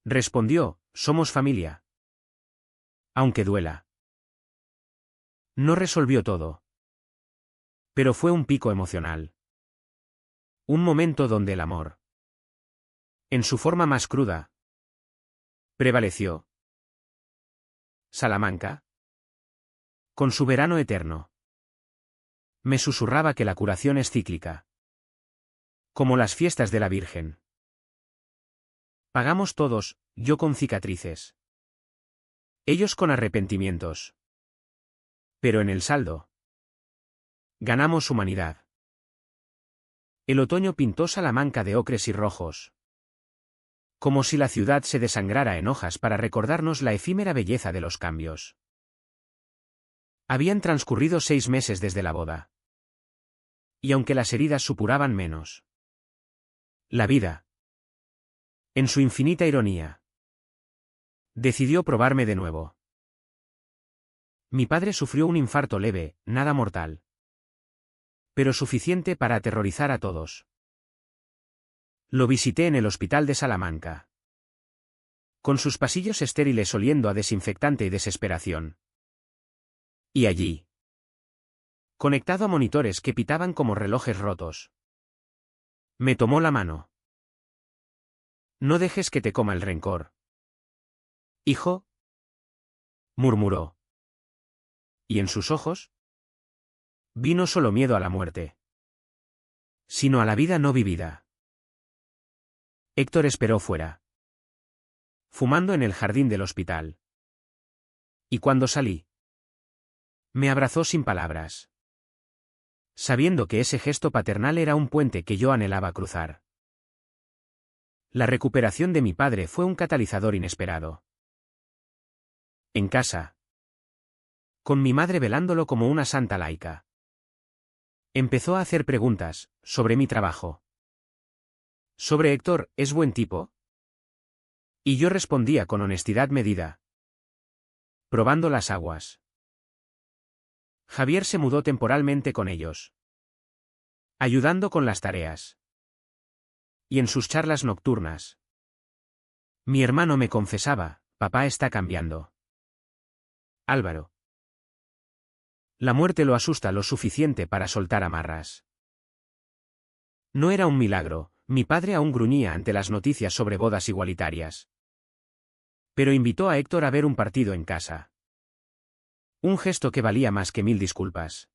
respondió, somos familia. Aunque duela. No resolvió todo. Pero fue un pico emocional. Un momento donde el amor, en su forma más cruda, prevaleció. Salamanca, con su verano eterno, me susurraba que la curación es cíclica, como las fiestas de la Virgen. Pagamos todos, yo con cicatrices, ellos con arrepentimientos. Pero en el saldo, ganamos humanidad. El otoño pintó Salamanca de ocres y rojos, como si la ciudad se desangrara en hojas para recordarnos la efímera belleza de los cambios. Habían transcurrido 6 meses desde la boda. Y aunque las heridas supuraban menos, la vida, en su infinita ironía, decidió probarme de nuevo. Mi padre sufrió un infarto leve, nada mortal, pero suficiente para aterrorizar a todos. Lo visité en el hospital de Salamanca, con sus pasillos estériles oliendo a desinfectante y desesperación. Y allí, conectado a monitores que pitaban como relojes rotos, me tomó la mano. No dejes que te coma el rencor, hijo, murmuró. Y en sus ojos vi no solo miedo a la muerte, sino a la vida no vivida. Héctor esperó fuera, fumando en el jardín del hospital. Y cuando salí, me abrazó sin palabras, sabiendo que ese gesto paternal era un puente que yo anhelaba cruzar. La recuperación de mi padre fue un catalizador inesperado. En casa, con mi madre velándolo como una santa laica, empezó a hacer preguntas sobre mi trabajo. Sobre Héctor, ¿es buen tipo? Y yo respondía con honestidad medida, probando las aguas. Javier se mudó temporalmente con ellos, ayudando con las tareas. Y en sus charlas nocturnas, mi hermano me confesaba, papá está cambiando. Álvaro. La muerte lo asusta lo suficiente para soltar amarras. No era un milagro, mi padre aún gruñía ante las noticias sobre bodas igualitarias. Pero invitó a Héctor a ver un partido en casa. Un gesto que valía más que 1000 disculpas.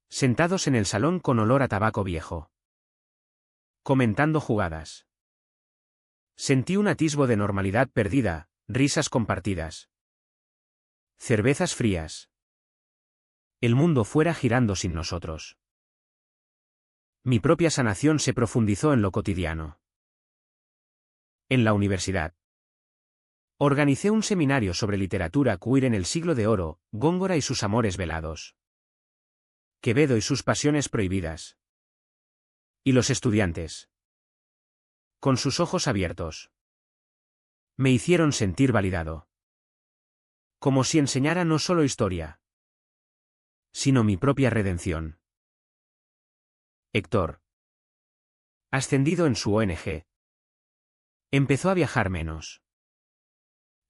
Sentados en el salón con olor a tabaco viejo, comentando jugadas, sentí un atisbo de normalidad perdida, risas compartidas, cervezas frías. El mundo fuera girando sin nosotros. Mi propia sanación se profundizó en lo cotidiano. En la universidad, Organicé un seminario sobre literatura queer en el Siglo de Oro, Góngora y sus amores velados. Quevedo y sus pasiones prohibidas. Y los estudiantes, con sus ojos abiertos, me hicieron sentir validado. Como si enseñara no solo historia, sino mi propia redención. Héctor, ascendido en su ONG, empezó a viajar menos.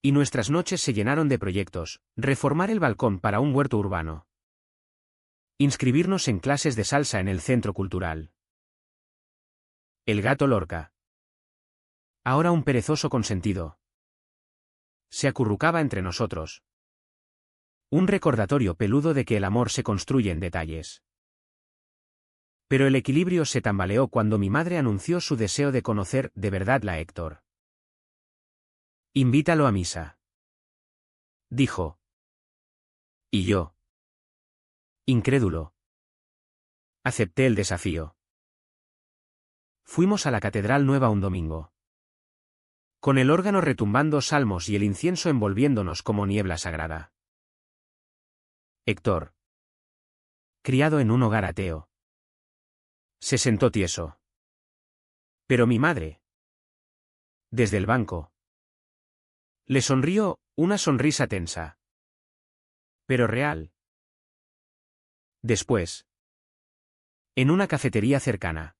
Y nuestras noches se llenaron de proyectos: reformar el balcón para un huerto urbano, inscribirnos en clases de salsa en el centro cultural. El gato Lorca, ahora un perezoso consentido, se acurrucaba entre nosotros. Un recordatorio peludo de que el amor se construye en detalles. Pero el equilibrio se tambaleó cuando mi madre anunció su deseo de conocer de verdad a Héctor. «Invítalo a misa», dijo. Y yo, incrédulo, acepté el desafío. Fuimos a la Catedral Nueva un domingo, con el órgano retumbando salmos y el incienso envolviéndonos como niebla sagrada. Héctor, criado en un hogar ateo, se sentó tieso. Pero mi madre, desde el banco, le sonrió, una sonrisa tensa, pero real. Después, en una cafetería cercana,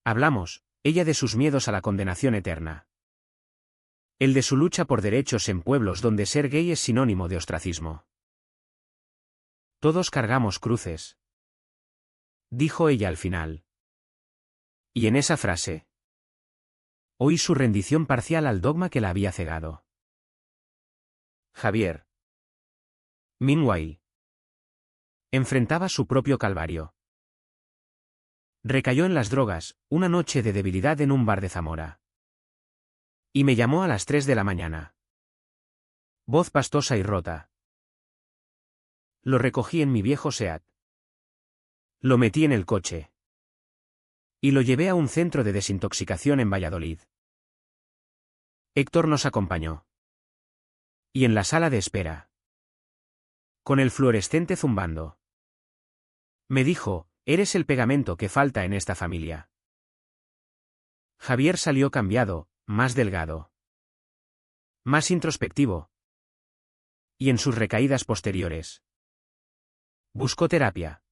hablamos, ella de sus miedos a la condenación eterna, él de su lucha por derechos en pueblos donde ser gay es sinónimo de ostracismo. Todos cargamos cruces, dijo ella al final. Y en esa frase, oí su rendición parcial al dogma que la había cegado. Javier, meanwhile, enfrentaba su propio calvario. Recayó en las drogas, una noche de debilidad en un bar de Zamora. Y me llamó a las 3 de la mañana. Voz pastosa y rota. Lo recogí en mi viejo Seat. Lo metí en el coche. Y lo llevé a un centro de desintoxicación en Valladolid. Héctor nos acompañó. Y en la sala de espera, con el fluorescente zumbando, me dijo: eres el pegamento que falta en esta familia. Javier salió cambiado, más delgado, más introspectivo. Y en sus recaídas posteriores, buscó terapia,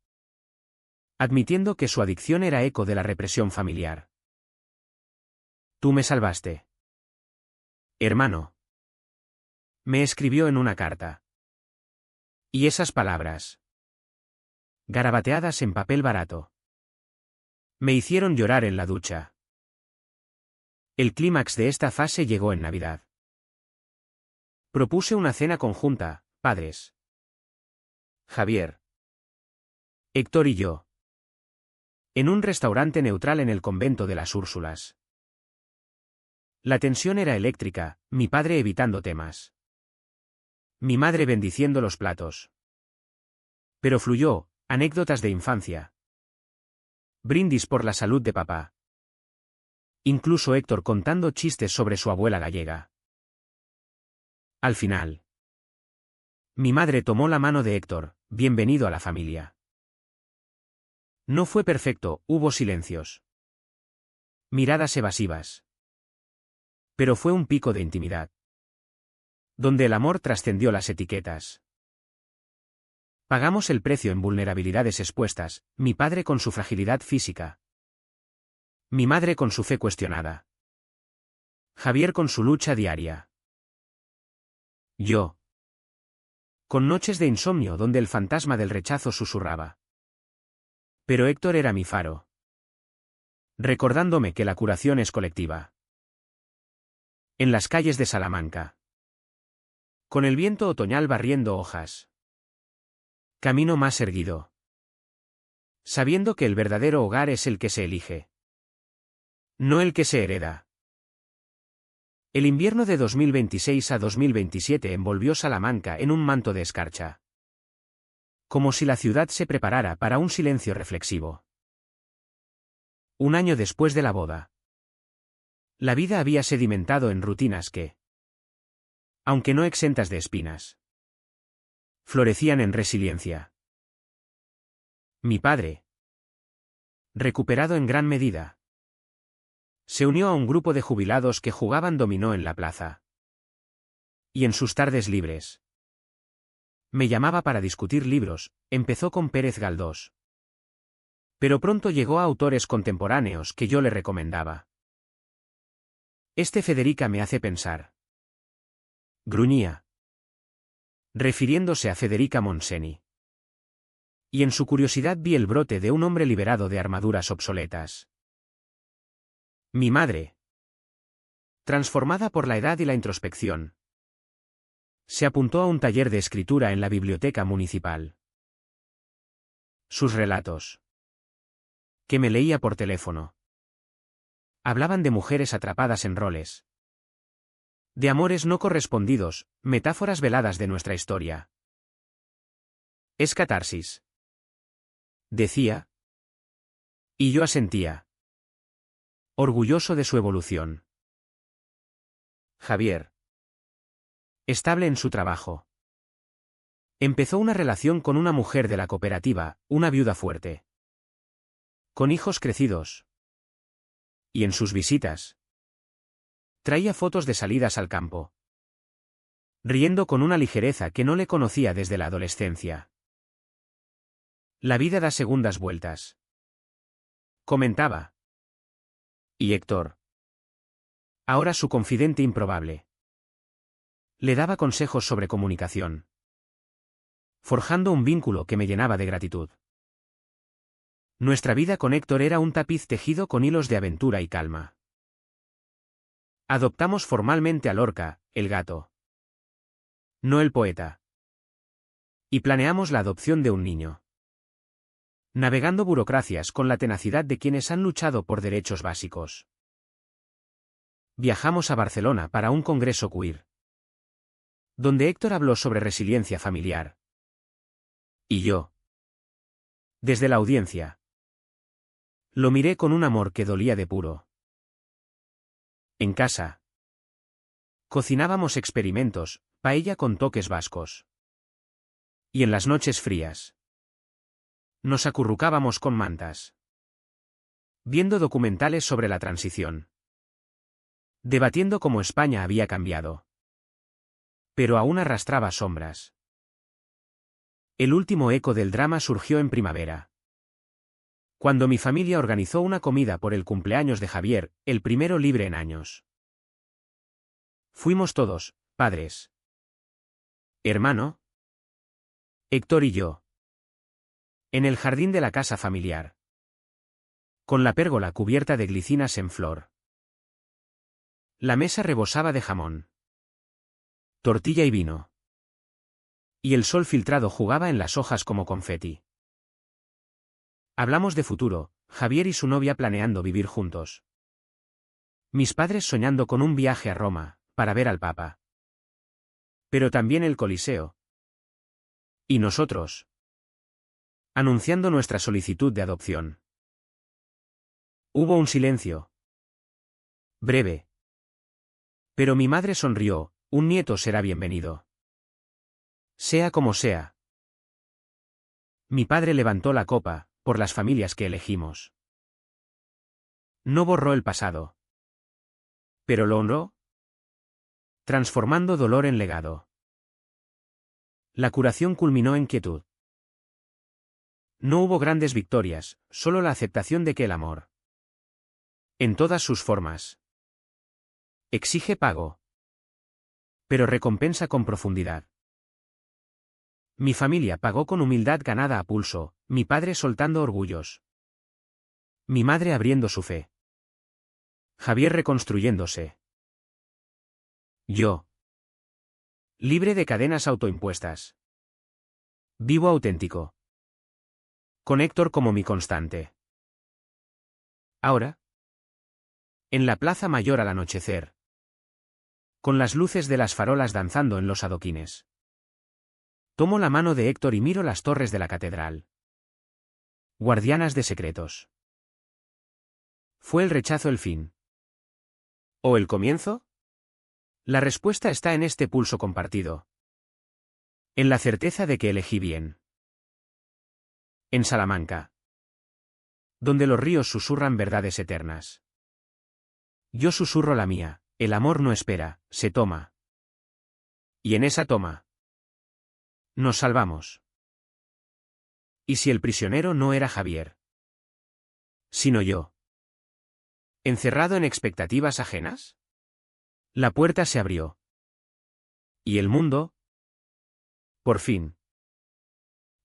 admitiendo que su adicción era eco de la represión familiar. Tú me salvaste, hermano, me escribió en una carta. Y esas palabras, garabateadas en papel barato, me hicieron llorar en la ducha. El clímax de esta fase llegó en Navidad. Propuse una cena conjunta, padres, Javier, Héctor y yo, en un restaurante neutral en el convento de las Úrsulas. La tensión era eléctrica, mi padre evitando temas, mi madre bendiciendo los platos. Pero fluyó, anécdotas de infancia, brindis por la salud de papá. Incluso Héctor contando chistes sobre su abuela gallega. Al final, mi madre tomó la mano de Héctor: bienvenido a la familia. No fue perfecto, hubo silencios, miradas evasivas. Pero fue un pico de intimidad, donde el amor trascendió las etiquetas. Pagamos el precio en vulnerabilidades expuestas, mi padre con su fragilidad física, mi madre con su fe cuestionada, Javier con su lucha diaria. Yo, con noches de insomnio donde el fantasma del rechazo susurraba. Pero Héctor era mi faro, recordándome que la curación es colectiva. En las calles de Salamanca, con el viento otoñal barriendo hojas, camino más erguido, sabiendo que el verdadero hogar es el que se elige, no el que se hereda. El invierno de 2026 a 2027 envolvió Salamanca en un manto de escarcha, como si la ciudad se preparara para un silencio reflexivo. Un año después de la boda, la vida había sedimentado en rutinas que, aunque no exentas de espinas. Florecían en resiliencia. Mi padre, recuperado en gran medida, se unió a un grupo de jubilados que jugaban dominó en la plaza. Y en sus tardes libres me llamaba para discutir libros. Empezó con Pérez Galdós. Pero pronto llegó a autores contemporáneos que yo le recomendaba. Federica me hace pensar. Gruñía, refiriéndose a Federica Montseny. Y en su curiosidad vi el brote de un hombre liberado de armaduras obsoletas. Mi madre, transformada por la edad y la introspección, se apuntó a un taller de escritura en la biblioteca municipal. Sus relatos, que me leía por teléfono, hablaban de mujeres atrapadas en roles, de amores no correspondidos, metáforas veladas de nuestra historia. Es catarsis, decía, y yo asentía, orgulloso de su evolución. Javier, estable en su trabajo, empezó una relación con una mujer de la cooperativa, una viuda fuerte, con hijos crecidos. Y en sus visitas, traía fotos de salidas al campo, riendo con una ligereza que no le conocía desde la adolescencia. La vida da segundas vueltas, comentaba. Y Héctor, ahora su confidente improbable, le daba consejos sobre comunicación, forjando un vínculo que me llenaba de gratitud. Nuestra vida con Héctor era un tapiz tejido con hilos de aventura y calma. Adoptamos formalmente a Lorca, el gato, no el poeta. Y planeamos la adopción de un niño, navegando burocracias con la tenacidad de quienes han luchado por derechos básicos. Viajamos a Barcelona para un congreso queer, donde Héctor habló sobre resiliencia familiar. Y yo, desde la audiencia, lo miré con un amor que dolía de puro. En casa, cocinábamos experimentos, paella con toques vascos. Y en las noches frías, nos acurrucábamos con mantas, viendo documentales sobre la transición, debatiendo cómo España había cambiado. Pero aún arrastraba sombras. El último eco del drama surgió en primavera, cuando mi familia organizó una comida por el cumpleaños de Javier, el primero libre en años. Fuimos todos, padres, hermano, Héctor y yo, en el jardín de la casa familiar, con la pérgola cubierta de glicinas en flor. La mesa rebosaba de jamón, tortilla y vino, y el sol filtrado jugaba en las hojas como confeti. Hablamos de futuro, Javier y su novia planeando vivir juntos. Mis padres soñando con un viaje a Roma, para ver al Papa. Pero también el Coliseo. Y nosotros, anunciando nuestra solicitud de adopción. Hubo un silencio, breve. Pero mi madre sonrió, un nieto será bienvenido. Sea como sea. Mi padre levantó la copa, por las familias que elegimos. No borró el pasado, pero lo honró, transformando dolor en legado. La curación culminó en quietud. No hubo grandes victorias, solo la aceptación de que el amor, en todas sus formas, exige pago, pero recompensa con profundidad. Mi familia pagó con humildad ganada a pulso, mi padre soltando orgullos, mi madre abriendo su fe, Javier reconstruyéndose. Yo, libre de cadenas autoimpuestas, vivo auténtico, con Héctor como mi constante. Ahora, en la plaza mayor al anochecer, con las luces de las farolas danzando en los adoquines, tomo la mano de Héctor y miro las torres de la catedral, guardianas de secretos. ¿Fue el rechazo el fin? ¿O el comienzo? La respuesta está en este pulso compartido. En la certeza de que elegí bien. En Salamanca. Donde los ríos susurran verdades eternas. Yo susurro la mía, el amor no espera, se toma. Y en esa toma. Nos salvamos. ¿Y si el prisionero no era Javier? Sino yo. ¿Encerrado en expectativas ajenas? La puerta se abrió. ¿Y el mundo? Por fin.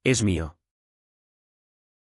Es mío.